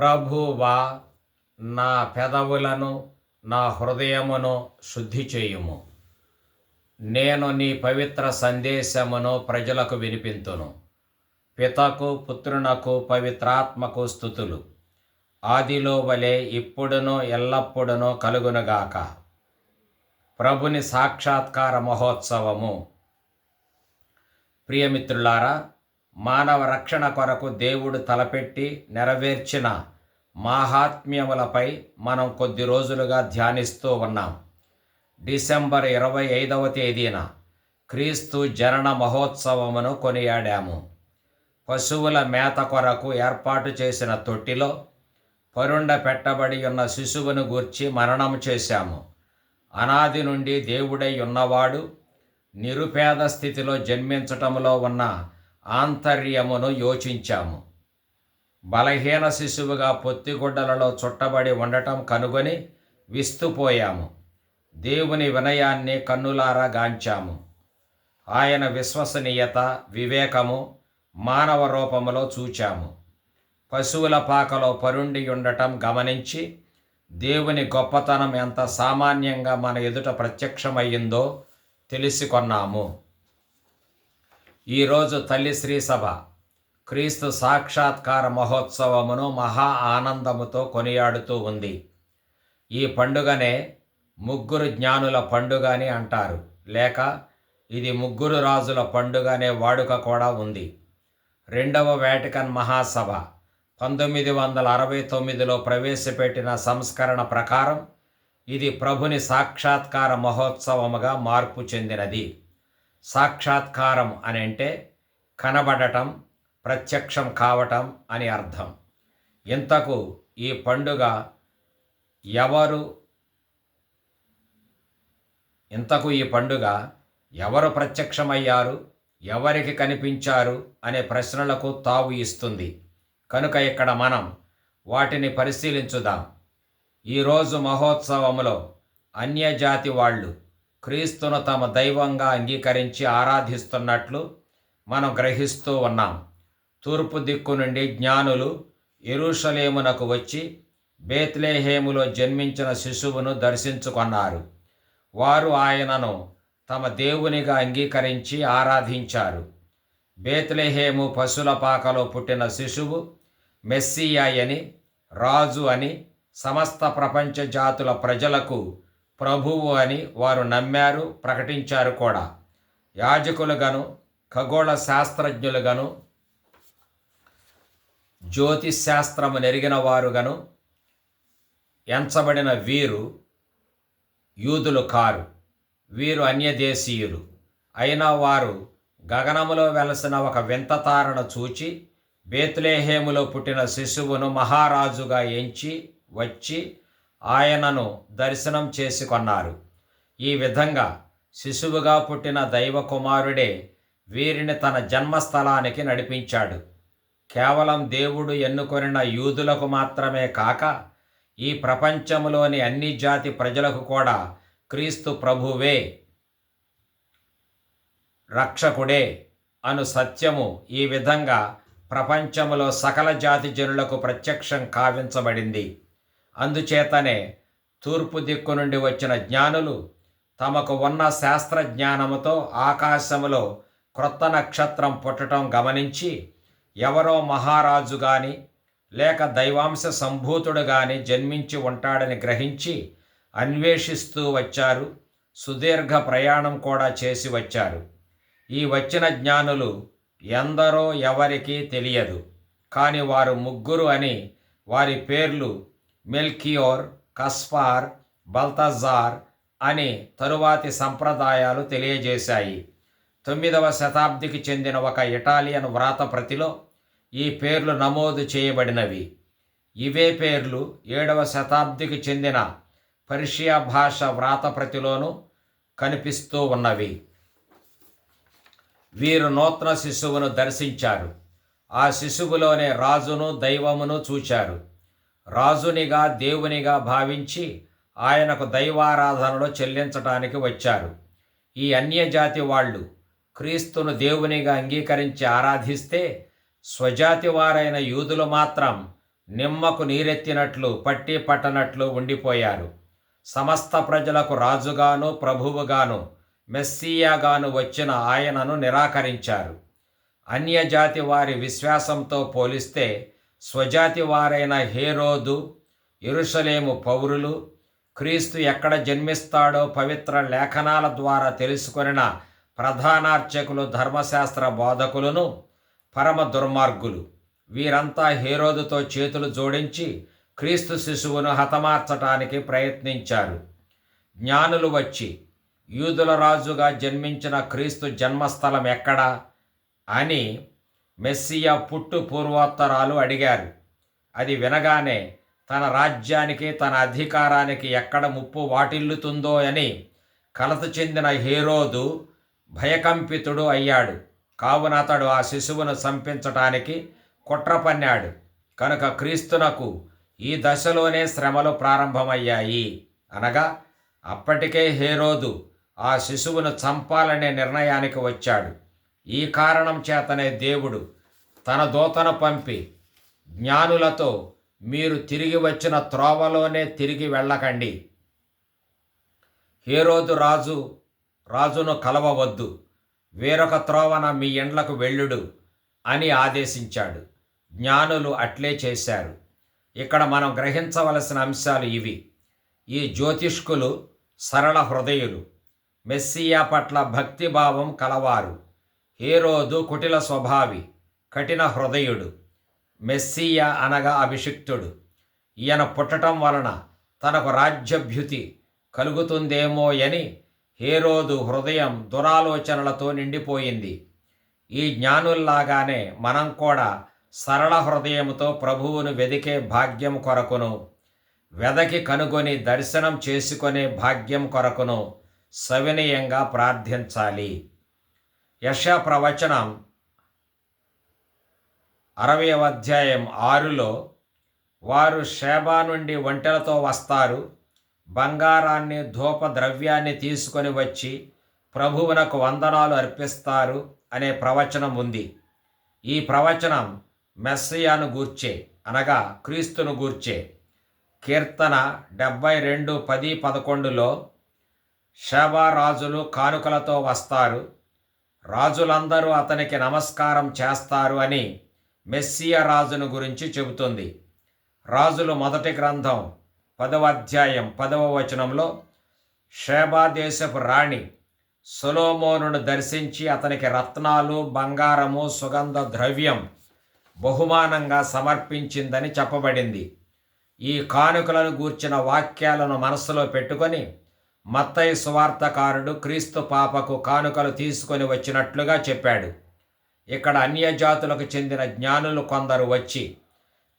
ప్రభువా, నా పెదవులను నా హృదయమును శుద్ధి చేయుము. నేను నీ పవిత్ర సందేశమును ప్రజలకు వినిపింతును. పితకు పుత్రునకు పవిత్రాత్మకు స్తుతులు, ఆదిలో వలె ఇప్పుడును ఎల్లప్పుడును కలుగునుగాక. ప్రభుని సాక్షాత్కార మహోత్సవము. ప్రియమిత్రులారా, మానవ రక్షణ కొరకు దేవుడు తలపెట్టి నెరవేర్చిన మాహాత్మ్యములపై మనం కొద్ది రోజులుగా ధ్యానిస్తూ ఉన్నాం. డిసెంబర్ 25వ తేదీన క్రీస్తు జనన మహోత్సవమును కొనియాడాము. పశువుల మేత కొరకు ఏర్పాటు చేసిన తొట్టిలో పరుండ పెట్టబడి ఉన్న శిశువును గూర్చి మననం చేశాము. అనాది నుండి దేవుడై ఉన్నవాడు నిరుపేద స్థితిలో జన్మించటంలో ఉన్న ఆంతర్యమును యోచించాము. బలహీన శిశువుగా పొత్తిగుడ్డలలో చుట్టబడి ఉండటం కనుగొని విస్తుపోయాము. దేవుని వినయాన్ని కన్నులారా గాంచాము. ఆయన విశ్వసనీయత, వివేకము మానవ రూపములో చూచాము. పశువుల పాకలో పరుండి ఉండటం గమనించి దేవుని గొప్పతనం ఎంత సామాన్యంగా మన ఎదుట ప్రత్యక్షమయ్యిందో తెలుసుకొన్నాము. ఈరోజు తల్లి శ్రీసభ క్రీస్తు సాక్షాత్కార మహోత్సవమును మహా ఆనందముతో కొనియాడుతూ ఉంది. ఈ పండుగనే ముగ్గురు జ్ఞానుల పండుగ అని అంటారు, లేక ఇది ముగ్గురు రాజుల పండుగ అనే వాడుక కూడా ఉంది. రెండవ వాటికన్ మహాసభ 1969లో ప్రవేశపెట్టిన సంస్కరణ ప్రకారం ఇది ప్రభుని సాక్షాత్కార మహోత్సవముగా మార్పు చెందినది. సాక్షాత్కారం అని అంటే కనబడటం, ప్రత్యక్షం కావటం అని అర్థం. ఇంతకు ఈ పండుగ ఎవరు ప్రత్యక్షమయ్యారు, ఎవరికి కనిపించారు అనే ప్రశ్నలకు తావు ఇస్తుంది. కనుక ఇక్కడ మనం వాటిని పరిశీలించుదాం. ఈరోజు మహోత్సవములో అన్యజాతి వాళ్ళు క్రీస్తును తమ దైవంగా అంగీకరించి ఆరాధిస్తున్నట్లు మనం గ్రహిస్తూ ఉన్నాం. తూర్పు దిక్కు నుండి జ్ఞానులు యెరూషలేమునకు వచ్చి బేత్లెహేములో జన్మించిన శిశువును దర్శించుకున్నారు. వారు ఆయనను తమ దేవునిగా అంగీకరించి ఆరాధించారు. బేత్లెహేము పశుల పాకలో పుట్టిన శిశువు మెస్సియా అని, రాజు అని, సమస్త ప్రపంచ జాతుల ప్రజలకు ప్రభువు అని వారు నమ్మారు, ప్రకటించారు కూడా. యాజకులుగాను, ఖగోళ శాస్త్రజ్ఞులుగాను, జ్యోతిశాస్త్రము నెరిగిన వారుగాను ఎంచబడిన వీరు యూదులు కారు. వీరు అన్యదేశీయులు. అయినా వారు గగనములో వెలసిన ఒక వింత తారను చూచి బేత్లెహేములో పుట్టిన శిశువును మహారాజుగా ఎంచి వచ్చి ఆయనను దర్శనం చేసుకొన్నారు. ఈ విధంగా శిశువుగా పుట్టిన దైవ కుమారుడే వీరిని తన జన్మస్థలానికి నడిపించాడు. కేవలం దేవుడు ఎన్నుకొనిన యూదులకు మాత్రమే కాక ఈ ప్రపంచంలోని అన్ని జాతి ప్రజలకు కూడా క్రీస్తు ప్రభువే, రక్షకుడే అను సత్యము ఈ విధంగా ప్రపంచములో సకల జాతి జనులకు ప్రత్యక్షం కావించబడింది. అందుచేతనే తూర్పు దిక్కు నుండి వచ్చిన జ్ఞానులు తమకు ఉన్న శాస్త్రజ్ఞానముతో ఆకాశములో క్రొత్త నక్షత్రం పుట్టడం గమనించి ఎవరో మహారాజు గాని లేక దైవాంశ సంభూతుడు గాని జన్మించి ఉంటాడని గ్రహించి అన్వేషిస్తూ వచ్చారు. సుదీర్ఘ ప్రయాణం కూడా చేసి వచ్చారు. ఈ వచ్చిన జ్ఞానులు ఎందరో ఎవరికీ తెలియదు. కానీ వారు ముగ్గురు అని వారి పేర్లు మెల్కియోర్, కస్పార్, బల్తజార్ అని తరువాతి సంప్రదాయాలు తెలియజేశాయి. 9వ శతాబ్దికి చెందిన ఒక ఇటాలియన్ వ్రాతప్రతిలో ఈ పేర్లు నమోదు చేయబడినవి. ఇవే పేర్లు 7వ శతాబ్దికి చెందిన పర్షియా భాష వ్రాతప్రతిలోనూ కనిపిస్తూ ఉన్నవి. వీరు నూతన శిశువును దర్శించారు. ఆ శిశువులోనే రాజును దైవమును చూచారు. రాజునిగా దేవునిగా భావించి ఆయనకు దైవారాధనలు చెల్లించటానికి వచ్చారు. ఈ అన్యజాతి వాళ్ళు క్రీస్తును దేవునిగా అంగీకరించి ఆరాధిస్తే, స్వజాతి వారైన యూదులు మాత్రం నిమ్మకు నీరెత్తినట్లు పట్టి పట్టనట్లు ఉండిపోయారు. సమస్త ప్రజలకు రాజుగాను ప్రభువుగాను మెస్సియాగాను వచ్చిన ఆయనను నిరాకరించారు. అన్యజాతి వారి విశ్వాసంతో పోలిస్తే స్వజాతి వారైన హేరోదు, యెరూషలేము పౌరులు, క్రీస్తు ఎక్కడ జన్మిస్తాడో పవిత్ర లేఖనాల ద్వారా తెలుసుకొనిన ప్రధానార్చకులు, ధర్మశాస్త్ర బోధకులను పరమ దుర్మార్గులు. వీరంతా హేరోదుతో చేతులు జోడించి క్రీస్తు శిశువును హతమార్చటానికి ప్రయత్నించారు. జ్ఞానులు వచ్చి యూదుల రాజుగా జన్మించిన క్రీస్తు జన్మస్థలం ఎక్కడా అని మెస్సియా పుట్టు పూర్వోత్తరాలు అడిగారు. అది వినగానే తన రాజ్యానికి, తన అధికారానికి ఎక్కడ ముప్పు వాటిల్లుతుందో అని కలత చెందిన హేరోదు భయకంపితుడు అయ్యాడు. కావున అతడు ఆ శిశువును చంపించటానికి కుట్ర పన్నాడు. కనుక క్రీస్తునకు ఈ దశలోనే శ్రమలు ప్రారంభమయ్యాయి. అనగా అప్పటికే హేరోదు ఆ శిశువును చంపాలనే నిర్ణయానికి వచ్చాడు. ఈ కారణం చేతనే దేవుడు తన దూతను పంపి జ్ఞానులతో, మీరు తిరిగి వచ్చిన త్రోవలోనే తిరిగి వెళ్ళకండి, హేరోదు రాజును కలవవద్దు, వేరొక త్రోవన మీ ఇండ్లకు వెళ్ళుడు అని ఆదేశించాడు. జ్ఞానులు అట్లే చేశారు. ఇక్కడ మనం గ్రహించవలసిన అంశాలు ఇవి. ఈ జ్యోతిష్కులు సరళ హృదయులు, మెస్సియా పట్ల భక్తిభావం కలవారు. హేరోదు కుటిల స్వభావి, కఠిన హృదయుడు. మెస్సియా అనగా అభిషిక్తుడు. ఈయన పుట్టటం వలన తనకు రాజ్యభ్యుతి కలుగుతుందేమో అని హేరోదు హృదయం దురాలోచనలతో నిండిపోయింది. ఈ జ్ఞానుల్లాగానే మనం కూడా సరళ హృదయంతో ప్రభువును వెదికే భాగ్యం కొరకును, వెదకి కనుగొని దర్శనం చేసుకునే భాగ్యం కొరకును సవినయంగా ప్రార్థించాలి. యెషయా ప్రవచనం 60వ అధ్యాయం 6లో, వారు షేబా నుండి ఒంటెలతో వస్తారు, బంగారాన్ని ధూప ద్రవ్యాన్ని తీసుకొని వచ్చి ప్రభువునకు వందనాలు అర్పిస్తారు అనే ప్రవచనం ఉంది. ఈ ప్రవచనం మెస్సియాను గూర్చే, అనగా క్రీస్తును గూర్చే. కీర్తన 72:10-11లో, షేబా రాజులు కానుకలతో వస్తారు, రాజులందరూ అతనికి నమస్కారం చేస్తారు అని మెస్సియా రాజును గురించి చెబుతుంది. రాజులు మొదటి గ్రంథం 10వ అధ్యాయం 10వ వచనంలో, షేబా దేశపు రాణి సొలొమోనును దర్శించి అతనికి రత్నాలు, బంగారము, సుగంధ ద్రవ్యం బహుమానంగా సమర్పించిందని చెప్పబడింది. ఈ కానుకలను గూర్చిన వాక్యాలను మనస్సులో పెట్టుకొని మత్తయి సువార్తకారుడు క్రీస్తు పాపకు కానుకలు తీసుకొని వచ్చినట్లుగా చెప్పాడు. ఇక్కడ అన్యజాతులకు చెందిన జ్ఞానులు కొందరు వచ్చి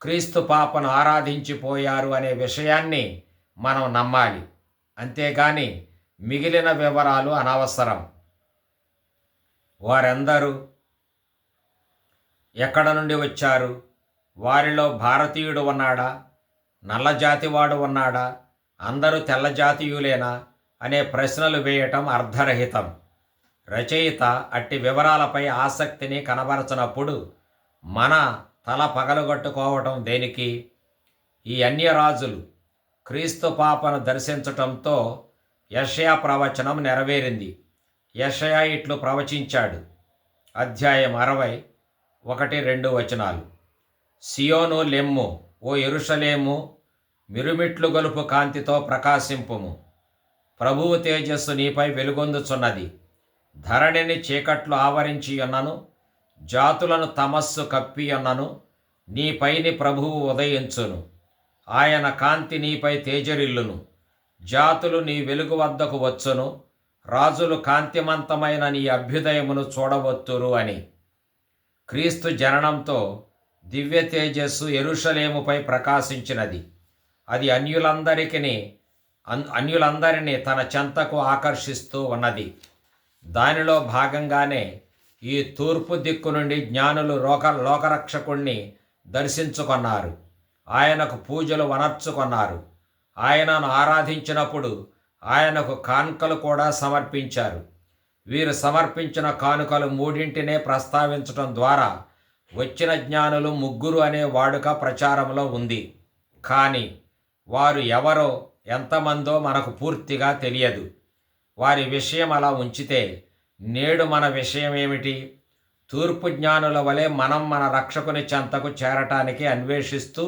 క్రీస్తు పాపను ఆరాధించిపోయారు అనే విషయాన్ని మనం నమ్మాలి. అంతేగాని మిగిలిన వివరాలు అనవసరం. వారెందరూ ఎక్కడ నుండి వచ్చారు? వారిలో భారతీయుడు ఉన్నాడా? నల్లజాతివాడు ఉన్నాడా? అందరూ తెల్లజాతీయులేనా అనే ప్రశ్నలు వేయటం అర్ధరహితం. రచయిత అట్టి వివరాలపై ఆసక్తిని కనబరచనప్పుడు మన తల పగలగొట్టుకోవటం దేనికి? ఈ అన్యరాజులు క్రీస్తు పాపను దర్శించటంతో యెషయా ప్రవచనం నెరవేరింది. యెషయా ఇట్లు ప్రవచించాడు. అధ్యాయం 60:1-2 వచనాలు. సియోను లెమ్ము, ఓ యెరూషలేము, మిరుమిట్లు గొలుపు కాంతితో ప్రకాశింపుము. ప్రభువు తేజస్సు నీపై వెలుగొందుచున్నది. ధరణిని చీకట్లు ఆవరించి ఉన్నను, జాతులను తమస్సు కప్పి ఉన్నను, నీపైని ప్రభువు ఉదయించును. ఆయన కాంతి నీపై తేజరిల్లును. జాతులు నీ వెలుగు వద్దకు వచ్చును, రాజులు కాంతిమంతమైన నీ అభ్యుదయమును చూడవత్తురు అని. క్రీస్తు జననంతో దివ్య తేజస్సు యెరూషలేముపై ప్రకాశించినది. అది అన్యులందరినీ తన చెంతకు ఆకర్షిస్తూ ఉన్నది. దానిలో భాగంగానే ఈ తూర్పు దిక్కు నుండి జ్ఞానులు లోకరక్షకుణ్ణి దర్శించుకొన్నారు. ఆయనకు పూజలు వనర్చుకొన్నారు. ఆయనను ఆరాధించినప్పుడు ఆయనకు కానుకలు కూడా సమర్పించారు. వీరు సమర్పించిన కానుకలు మూడింటినే ప్రస్తావించడం ద్వారా వచ్చిన జ్ఞానులు ముగ్గురు అనే వాడుక ప్రచారంలో ఉంది. కానీ వారు ఎవరో ఎంతమందో మనకు పూర్తిగా తెలియదు. వారి విషయం అలా ఉంచితే నేడు మన విషయం ఏమిటి? తూర్పు జ్ఞానుల వలె మనం మన రక్షకుని చెంతకు చేరటానికి అన్వేషిస్తూ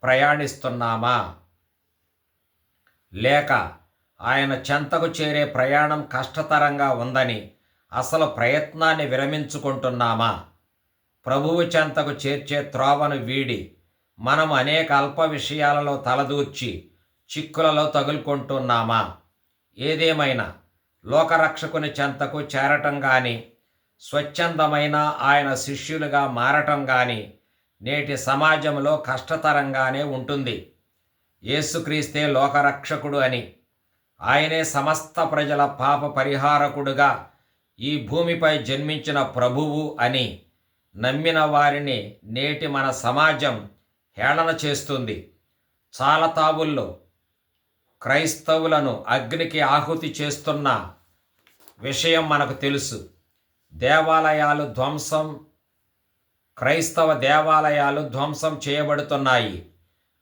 ప్రయాణిస్తున్నామా? లేక ఆయన చెంతకు చేరే ప్రయాణం కష్టతరంగా ఉందని అసలు ప్రయత్నాన్ని విరమించుకుంటున్నామా? ప్రభువు చెంతకు చేర్చే త్రోవను వీడి మనం అనేక అల్ప విషయాలలో తలదూర్చి చిక్కులలో తగులుకుంటున్నామా? ఏదేమైనా లోకరక్షకుని చెంతకు చేరటం కానీ స్వచ్ఛందమైన ఆయన శిష్యులుగా మారటం కానీ నేటి సమాజంలో కష్టతరంగానే ఉంటుంది. యేసుక్రీస్తే లోకరక్షకుడు అని, ఆయనే సమస్త ప్రజల పాప పరిహారకుడుగా ఈ భూమిపై జన్మించిన ప్రభువు అని నమ్మిన వారిని నేటి మన సమాజం హేళన చేస్తుంది. చాలా తావుల్లో క్రైస్తవులను అగ్నికి ఆహుతి చేస్తున్న విషయం మనకు తెలుసు. దేవాలయాలు ధ్వంసం క్రైస్తవ దేవాలయాలు ధ్వంసం చేయబడుతున్నాయి.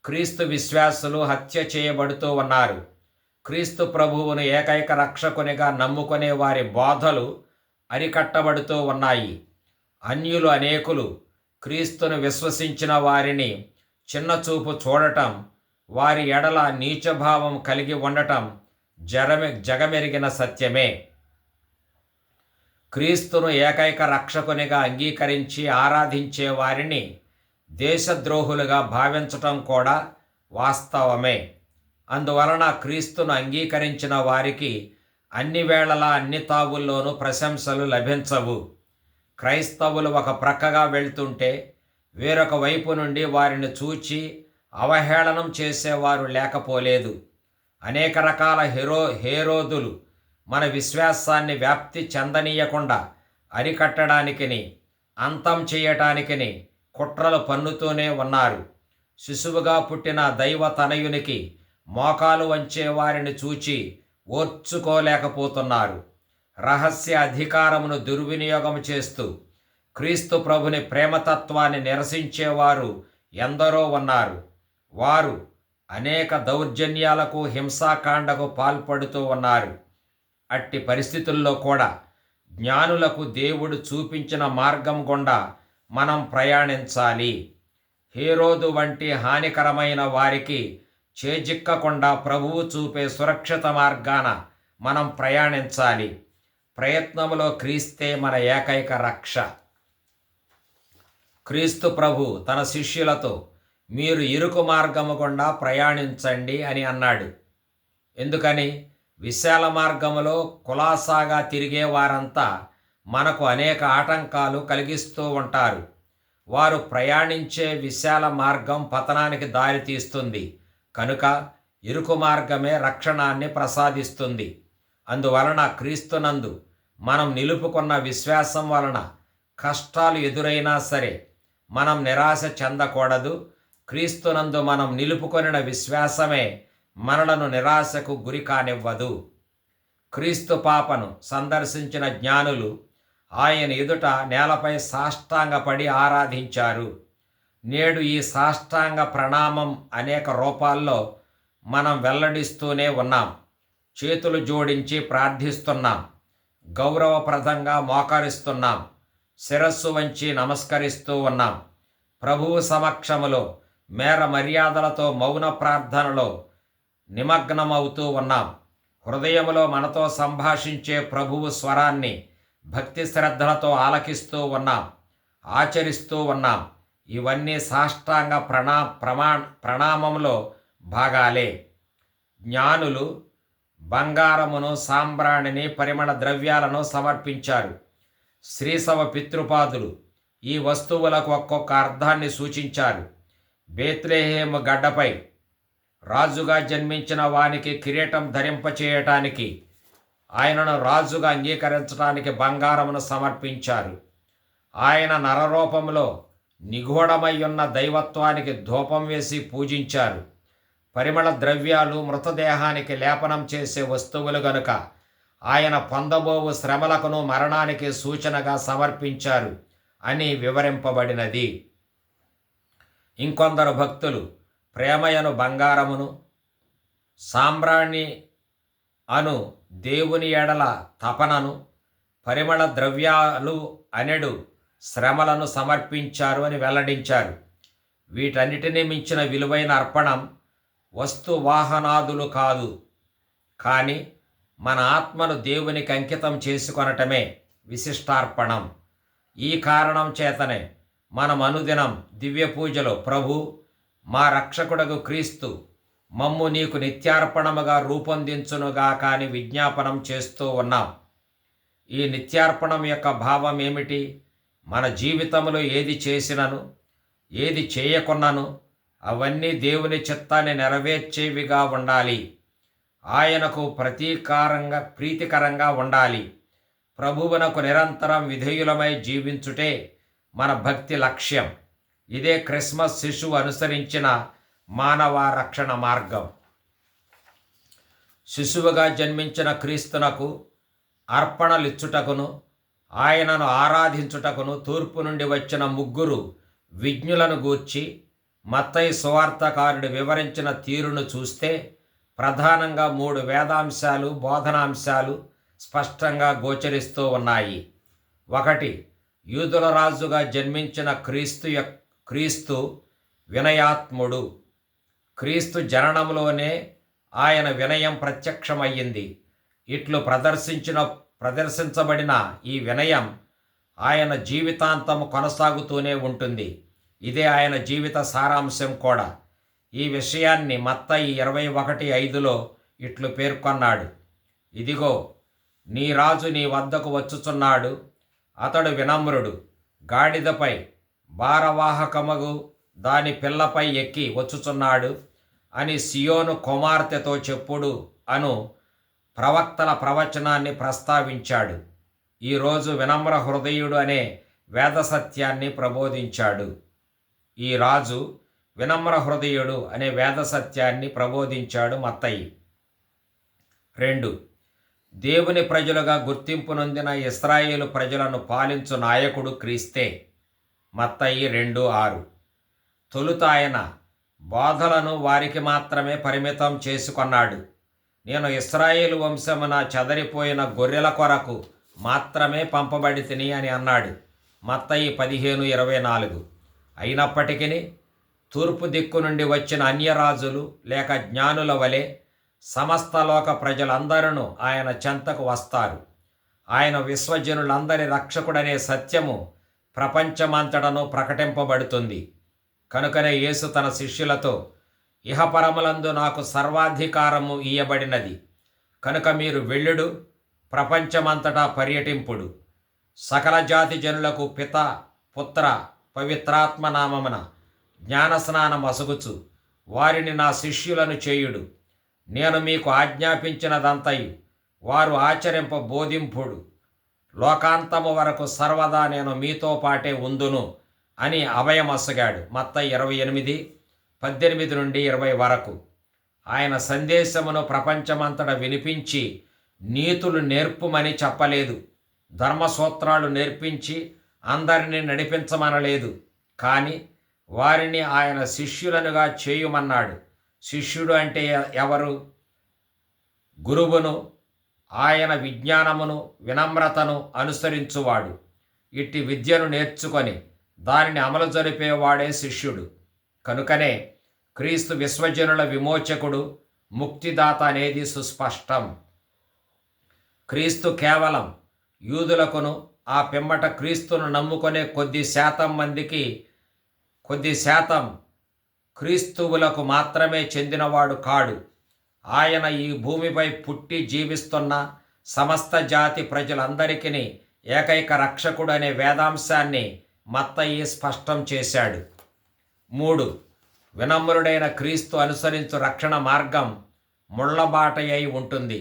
క్రీస్తు విశ్వాసులు హత్య చేయబడుతూ ఉన్నారు. క్రీస్తు ప్రభువును ఏకైక రక్షకునిగా నమ్ముకునే వారి బోధలు అరికట్టబడుతూ ఉన్నాయి. అన్యులు అనేకులు క్రీస్తును విశ్వసించిన వారిని చిన్నచూపు చూడటం, వారి ఎడల నీచభావం కలిగి ఉండటం జగమెరిగిన సత్యమే. క్రీస్తును ఏకైక రక్షకునిగా అంగీకరించి ఆరాధించే వారిని దేశద్రోహులుగా భావించటం కూడా వాస్తవమే. అందువలన క్రీస్తును అంగీకరించిన వారికి అన్ని వేళలా అన్ని తావుల్లోనూ ప్రశంసలు లభించవు. క్రైస్తవులు ఒక ప్రక్కగా వెళ్తుంటే వేరొక వైపు నుండి వారిని చూచి అవహేళనం చేసేవారు లేకపోలేదు. అనేక రకాల హేరోదులు మన విశ్వాసాన్ని వ్యాప్తి చెందనీయకుండా అరికట్టడానికిని అంతం చేయటానికిని కుట్రలు పన్నుతూనే ఉన్నారు. శిశువుగా పుట్టిన దైవ తనయునికి మోకాలు వంచే వారిని చూచి ఓర్చుకోలేకపోతున్నారు. రహస్య అధికారమును దుర్వినియోగం చేస్తూ క్రీస్తు ప్రభుని ప్రేమతత్వాన్ని నిరసించేవారు ఎందరో ఉన్నారు. వారు అనేక దౌర్జన్యాలకు హింసాకాండకు పాల్పడుతూ ఉన్నారు. అట్టి పరిస్థితుల్లో కూడా జ్ఞానులకు దేవుడు చూపించిన మార్గం గుండా మనం ప్రయాణించాలి. హేరోదు వంటి హానికరమైన వారికి చేజిక్కకుండా ప్రభువు చూపే సురక్షిత మార్గాన మనం ప్రయాణించాలి. ప్రయత్నములో క్రీస్తే మన ఏకైక రక్ష. క్రీస్తు ప్రభు తన శిష్యులతో మీరు ఇరుకు మార్గము గుండా ప్రయాణించండి అని అన్నాడు. ఎందుకని? విశాల మార్గములో కులాసాగా తిరిగే వారంతా మనకు అనేక ఆటంకాలు కలిగిస్తూ ఉంటారు. వారు ప్రయాణించే విశాల మార్గం పతనానికి దారి తీస్తుంది. కనుక ఇరుకు మార్గమే రక్షణాన్ని ప్రసాదిస్తుంది. అందువలన క్రీస్తునందు మనం నిలుపుకున్న విశ్వాసం వలన కష్టాలు ఎదురైనా సరే మనం నిరాశ చెందకూడదు. క్రీస్తునందు మనం నిలుపుకొనిన విశ్వాసమే మనలను నిరాశకు గురి కానివ్వదు. క్రీస్తు పాపను సందర్శించిన జ్ఞానులు ఆయన ఎదుట నేలపై సాష్టాంగపడి ఆరాధించారు. నేడు ఈ సాష్టాంగ ప్రణామం అనేక రూపాల్లో మనం వెల్లడిస్తూనే ఉన్నాం. చేతులు జోడించి ప్రార్థిస్తున్నాం, గౌరవప్రదంగా మోకరిస్తున్నాం, శిరస్సు వంచి నమస్కరిస్తూ ఉన్నాం. ప్రభువు సమక్షములో మేర మర్యాదలతో మౌన ప్రార్థనలో నిమగ్నమవుతూ ఉన్నాం. హృదయములో మనతో సంభాషించే ప్రభువు స్వరాన్ని భక్తి శ్రద్ధలతో ఆలకిస్తూ ఉన్నాం, ఆచరిస్తూ ఉన్నాం. ఇవన్నీ సాష్టాంగ ప్రణామంలో భాగాలే. జ్ఞానులు బంగారమును, సాంబ్రాణిని, పరిమళ ద్రవ్యాలను సమర్పించారు. శ్రీసవ పితృపాదులు ఈ వస్తువులకు ఒక్కొక్క అర్థాన్ని సూచించారు. బేత్లెహేము గడ్డపై రాజుగా జన్మించిన వానికి కిరీటం ధరింపచేయటానికి, ఆయనను రాజుగా అంగీకరించడానికి బంగారమును సమర్పించారు. ఆయన నరరూపంలో నిగూఢమయ్యున్న దైవత్వానికి ధూపం వేసి పూజించారు. పరిమళ ద్రవ్యాలు మృతదేహానికి లేపనం చేసే వస్తువులు గనుక ఆయన పొందబోవు శ్రమలకును మరణానికి సూచనగా సమర్పించారు. అని వివరింపబడినది. ఇంకొందరు భక్తులు ప్రేమయను బంగారమును, సాంబ్రాణి అను దేవుని ఎడల తపనను, పరిమళ ద్రవ్యాలు అనెడు శ్రమలను సమర్పించారు అని వెల్లడించారు. వీటన్నిటినీ మించిన విలువైన అర్పణం వస్తు వాహనాదులు కాదు, కానీ మన ఆత్మను దేవునికి అంకితం చేసుకొనటమే విశిష్టార్పణం. ఈ కారణం చేతనే మనం అనుదినం దివ్య పూజలో ప్రభు, మా రక్షకుడగు క్రీస్తు మమ్ము నీకు నిత్యార్పణముగా రూపొందించునుగాక అని విజ్ఞాపనం చేస్తూ ఉన్నాం. ఈ నిత్యార్పణం యొక్క భావం ఏమిటి? మన జీవితంలో ఏది చేసినను, ఏది చేయకున్నను అవన్నీ దేవుని చిత్తాన్ని నెరవేర్చేవిగా ఉండాలి. ఆయనకు ప్రీతికరంగా ఉండాలి. ప్రభువునకు నిరంతరం విధేయులమై జీవించుటే మన భక్తి లక్ష్యం. ఇదే క్రిస్మస్ శిశువు అనుసరించిన మానవ రక్షణ మార్గం. శిశువుగా జన్మించిన క్రీస్తునకు అర్పణలిచ్చుటకును, ఆయనను ఆరాధించుటకును తూర్పు నుండి వచ్చిన ముగ్గురు విజ్ఞులను గూర్చి మత్తయి సువార్తకారుడు వివరించిన తీరును చూస్తే ప్రధానంగా 3 వేదాంశాలు, బోధనాంశాలు స్పష్టంగా గోచరిస్తూ ఉన్నాయి. 1. యూదుల రాజుగా జన్మించిన క్రీస్తు వినయాత్ముడు. క్రీస్తు జననంలోనే ఆయన వినయం ప్రత్యక్షమయ్యింది. ఇట్లు ప్రదర్శించబడిన ఈ వినయం ఆయన జీవితాంతం కొనసాగుతూనే ఉంటుంది. ఇదే ఆయన జీవిత సారాంశం కూడా. ఈ విషయాన్ని మత్తయి 21:5లో ఇట్లు పేర్కొన్నాడు: ఇదిగో నీ రాజు నీ వద్దకు వచ్చుచున్నాడు, అతడు వినమ్రుడు, గాడిదపై భారవాహకమగు దాని పిల్లపై ఎక్కి వచ్చుచున్నాడు అని సియోను కుమార్తెతో చెప్పుడు అను ప్రవక్తల ప్రవచనాన్ని ప్రస్తావించాడు. ఈరోజు వినమ్ర హృదయుడు అనే వేద సత్యాన్ని ప్రబోధించాడు. ఈ రాజు వినమ్ర హృదయుడు అనే వేద సత్యాన్ని ప్రబోధించాడు మత్తయి. 2. దేవుని ప్రజలుగా గుర్తింపు నొందిన ఇశ్రాయేలు ప్రజలను పాలించు నాయకుడు క్రీస్తే. మత్తయి 2:6. తొలుత ఆయన బోధలను వారికి మాత్రమే పరిమితం చేసుకొన్నాడు. నేను ఇశ్రాయేలు వంశమున చెదరిపోయిన గొర్రెల కొరకు మాత్రమే పంపబడితిని అని అన్నాడు. మత్తయి 15:24. అయినప్పటికీ తూర్పు దిక్కు నుండి వచ్చిన అన్యరాజులు లేక జ్ఞానుల వలె సమస్త లోక ప్రజలందరూ ఆయన చెంతకు వస్తారు. ఆయన విశ్వజనులందరి రక్షకుడనే సత్యము ప్రపంచమంతటను ప్రకటింపబడుతుంది. కనుకనే యేసు తన శిష్యులతో, ఇహపరములందు నాకు సర్వాధికారము ఇయ్యబడినది, కనుక మీరు వెళ్ళుడు, ప్రపంచమంతటా పర్యటింపుడు, సకల జాతి జనులకు పిత, పుత్ర, పవిత్రాత్మ నామమున జ్ఞానస్నానం అసగుచు వారిని నా శిష్యులను చేయుడు. నేను మీకు ఆజ్ఞాపించినదంతయు వారు ఆచరింప బోధింపుడు. లోకాంతము వరకు సర్వదా నేను మీతో పాటే ఉందును అని అభయమసగాడు. మత్తయి 28:18-20 వరకు. ఆయన సందేశమును ప్రపంచమంతటా వినిపించి నీతులు నేర్పుమని చెప్పలేదు. ధర్మసూత్రాలు నేర్పించి అందరినీ నడిపించమనలేదు. కానీ వారిని ఆయన శిష్యులనుగా చేయుమన్నాడు. శిష్యుడు అంటే ఎవరు? గురువును, ఆయన విజ్ఞానమును, వినమ్రతను అనుసరించువాడు. ఇట్టి విద్యను నేర్చుకొని దానిని అమలు జరిపేవాడే శిష్యుడు. కనుకనే క్రీస్తు విశ్వజనుల విమోచకుడు, ముక్తిదాత అనేది సుస్పష్టం. క్రీస్తు కేవలం యూదులకును, ఆ పిమ్మట క్రీస్తును నమ్ముకునే కొద్ది శాతం క్రీస్తువులకు మాత్రమే చెందినవాడు కాడు. ఆయన ఈ భూమిపై పుట్టి జీవిస్తున్న సమస్త జాతి ప్రజలందరికీ ఏకైక రక్షకుడు అనే వేదాంశాన్ని మత్తయి స్పష్టం చేశాడు. 3. వినమ్రుడైన క్రీస్తు అనుసరించు రక్షణ మార్గం ముళ్ళబాట అయి ఉంటుంది.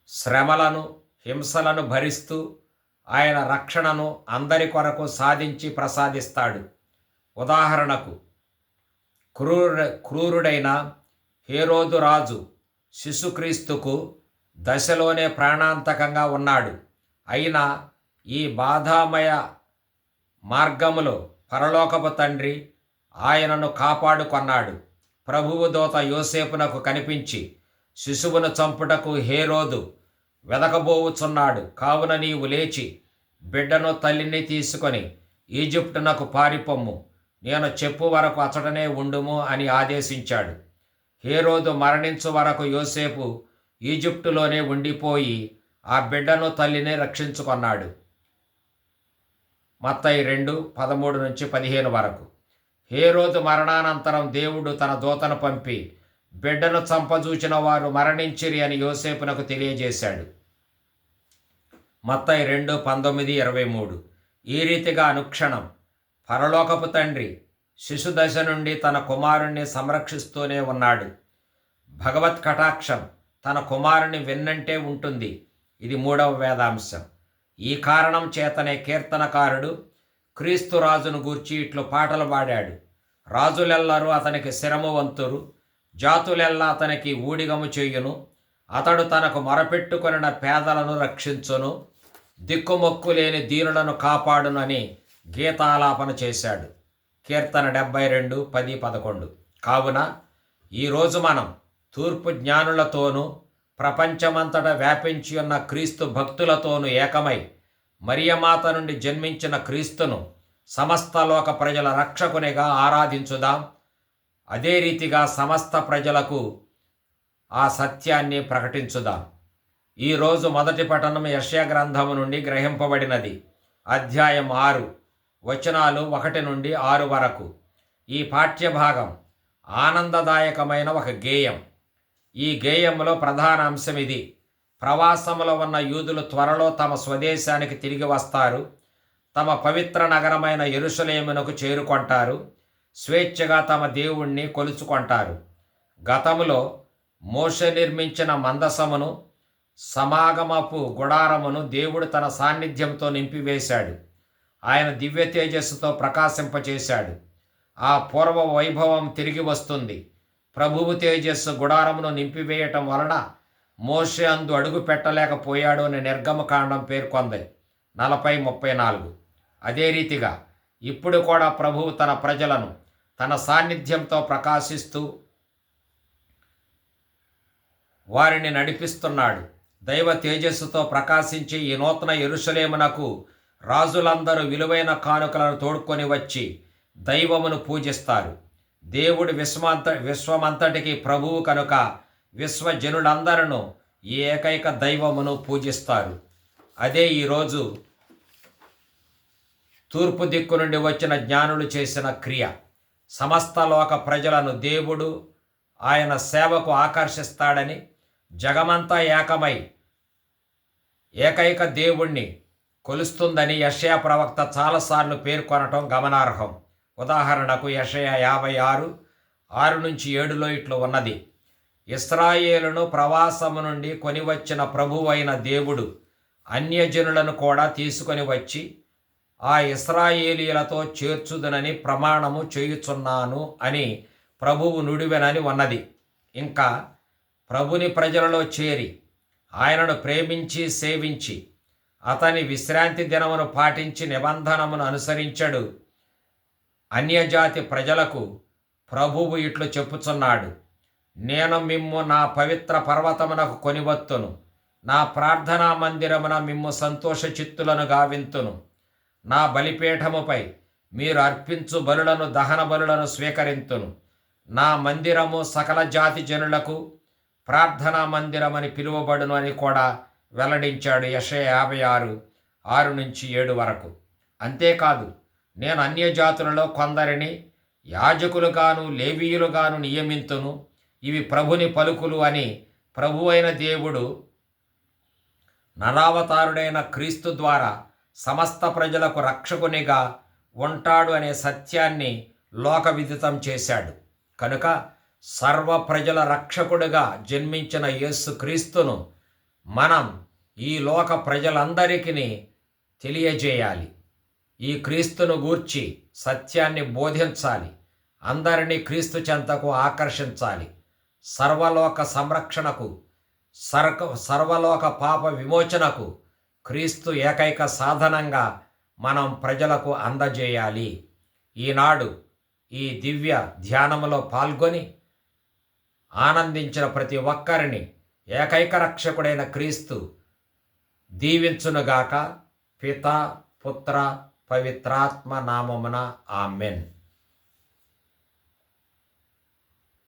శ్రమలను, హింసలను భరిస్తూ ఆయన రక్షణను అందరి కొరకు సాధించి ప్రసాదిస్తాడు. ఉదాహరణకు, క్రూరుడైన హేరోదు రాజు శిశుక్రీస్తుకు దశలోనే ప్రాణాంతకంగా ఉన్నాడు. అయినా ఈ బాధామయ మార్గములో పరలోకపు తండ్రి ఆయనను కాపాడుకొన్నాడు. ప్రభువు దూత యోసేపునకు కనిపించి, శిశువును చంపుటకు హేరోదు వెదకబోవుచున్నాడు, కావున నీవు లేచి బిడ్డను తల్లిని తీసుకొని ఈజిప్టునకు పారిపొమ్ము, నేను చెప్పు వరకు అచటనే ఉండుము అని ఆదేశించాడు. హేరోదు మరణించు వరకు యోసేపు ఈజిప్టులోనే ఉండిపోయి ఆ బిడ్డను తల్లిని రక్షించుకొన్నాడు. మత్తయి 2:13-15 వరకు. హేరోదు మరణానంతరం దేవుడు తన దూతను పంపి బిడ్డను చంపజూచిన వారు మరణించిరి అని యోసేపునకు తెలియజేశాడు. మత్తయి 2:19-23. ఈ రీతిగా అనుక్షణం పరలోకపు తండ్రి శిశుదశ నుండి తన కుమారుణ్ణి సంరక్షిస్తూనే ఉన్నాడు. భగవత్ కటాక్షం తన కుమారుని వెన్నంటే ఉంటుంది. ఇది 3వ వేదాంశం. ఈ కారణం చేతనే కీర్తనకారుడు క్రీస్తు రాజును గూర్చి ఇట్లు పాటలు పాడాడు. రాజులెల్లరూ అతనికి శిరము వంతురు, జాతులెల్లా అతనికి ఊడిగము చెయ్యును, అతడు తనకు మొరపెట్టుకొనిన పేదలను రక్షించును, దిక్కుమొక్కు లేని దీనులను కాపాడును అని గీతాలాపన చేశాడు. కీర్తన 72:10-11. కావున ఈరోజు మనం తూర్పు జ్ఞానులతోనూ ప్రపంచమంతటా వ్యాపించి ఉన్న క్రీస్తు భక్తులతోనూ ఏకమై మరియమాత నుండి జన్మించిన క్రీస్తును సమస్త లోక ప్రజల రక్షకునిగా ఆరాధించుదాం. అదే రీతిగా సమస్త ప్రజలకు ఆ సత్యాన్ని ప్రకటించుదాం. ఈరోజు మొదటి పఠనం యెషయా గ్రంథము నుండి గ్రహింపబడినది. అధ్యాయం 6, వచనాలు 1-6 వరకు. ఈ పాఠ్యభాగం ఆనందదాయకమైన ఒక గేయం. ఈ గేయంలో ప్రధాన అంశం ఇది: ప్రవాసములో ఉన్న యూదులు త్వరలో తమ స్వదేశానికి తిరిగి వస్తారు, తమ పవిత్ర నగరమైన యెరూషలేమునకు చేరుకొంటారు, స్వేచ్ఛగా తమ దేవుణ్ణి కొలుచుకొంటారు. గతములో మోషే నిర్మించిన మందసమును, సమాగమపు గుడారమును దేవుడు తన సాన్నిధ్యంతో నింపివేశాడు. ఆయన దివ్య తేజస్సుతో ప్రకాశింపచేశాడు. ఆ పూర్వ వైభవం తిరిగి వస్తుంది. ప్రభువు తేజస్సు గుడారమును నింపివేయటం వలన మోషే అందు అడుగు పెట్టలేకపోయాడు అని నిర్గమకాండం పేర్కొంది 40:34. అదే రీతిగా ఇప్పుడు కూడా ప్రభువు తన ప్రజలను తన సాన్నిధ్యంతో ప్రకాశిస్తూ వారిని నడిపిస్తున్నాడు. దైవ తేజస్సుతో ప్రకాశించి ఈ నూతన యెరూషలేమునకు రాజులందరూ విలువైన కానుకలను తోడుకొని వచ్చి దైవమును పూజిస్తారు. దేవుడు విశ్వమంతటికి ప్రభువు కనుక విశ్వజనులందరూ ఈ ఏకైక దైవమును పూజిస్తారు. అదే ఈరోజు తూర్పు దిక్కు నుండి వచ్చిన జ్ఞానులు చేసిన క్రియ. సమస్త లోక ప్రజలను దేవుడు ఆయన సేవకు ఆకర్షిస్తాడని, జగమంతా ఏకమై ఏకైక దేవుణ్ణి కొలుస్తుందని యెషయా ప్రవక్త చాలాసార్లు పేర్కొనటం గమనార్హం. ఉదాహరణకు యెషయా 56:6-7 ఇట్లు ఉన్నది: ఇశ్రాయేలును ప్రవాసము నుండి కొనివచ్చిన ప్రభువైన దేవుడు అన్యజనులను కూడా తీసుకొని వచ్చి ఆ ఇశ్రాయేలీలతో చేర్చుదునని ప్రమాణము చేయుచున్నాను అని ప్రభువు నుడివెనని ఉన్నది. ఇంకా ప్రభుని ప్రజలలో చేరి ఆయనను ప్రేమించి సేవించి అతని విశ్రాంతి దినమును పాటించి నిబంధనమును అనుసరించడు అన్యజాతి ప్రజలకు ప్రభువు ఇట్లు చెప్పుచున్నాడు: నేను మిమ్ము నా పవిత్ర పర్వతమునకు కొనివత్తును, నా ప్రార్థనా మందిరమున మిమ్ము సంతోష చిత్తులను గావింతును, నా బలిపీఠముపై మీరు అర్పించు బలులను దహన బలులను స్వీకరింతును, నా మందిరము సకల జాతి జనులకు ప్రార్థనా మందిరమని పిలువబడును అని కూడా వెల్లడించాడు యెషయా 56:6-7 వరకు. అంతేకాదు, నేను అన్యజాతులలో కొందరిని యాజకులుగాను లేవీయులుగాను నియమింతును, ఇవి ప్రభుని పలుకులు అని ప్రభువైన దేవుడు నరావతారుడైన క్రీస్తు ద్వారా సమస్త ప్రజలకు రక్షకునిగా ఉంటాడు అనే సత్యాన్ని లోకవిదితం చేశాడు. కనుక సర్వ ప్రజల రక్షకుడిగా జన్మించిన యేసు క్రీస్తును మనం ఈ లోక ప్రజలందరికీ తెలియజేయాలి. ఈ క్రీస్తును గూర్చి సత్యాన్ని బోధించాలి. అందరినీ క్రీస్తు చెంతకు ఆకర్షించాలి. సర్వలోక సంరక్షణకు, సర్వలోక పాప విమోచనకు క్రీస్తు ఏకైక సాధనంగా మనం ప్రజలకు అందజేయాలి. ఈనాడు ఈ దివ్య ధ్యానములో పాల్గొని ఆనందించిన ప్రతి ఒక్కరిని ఏకైక రక్షకుడైన క్రీస్తు దీవించునుగాక. పిత, పుత్ర, పవిత్రాత్మ నామమున ఆమెన్.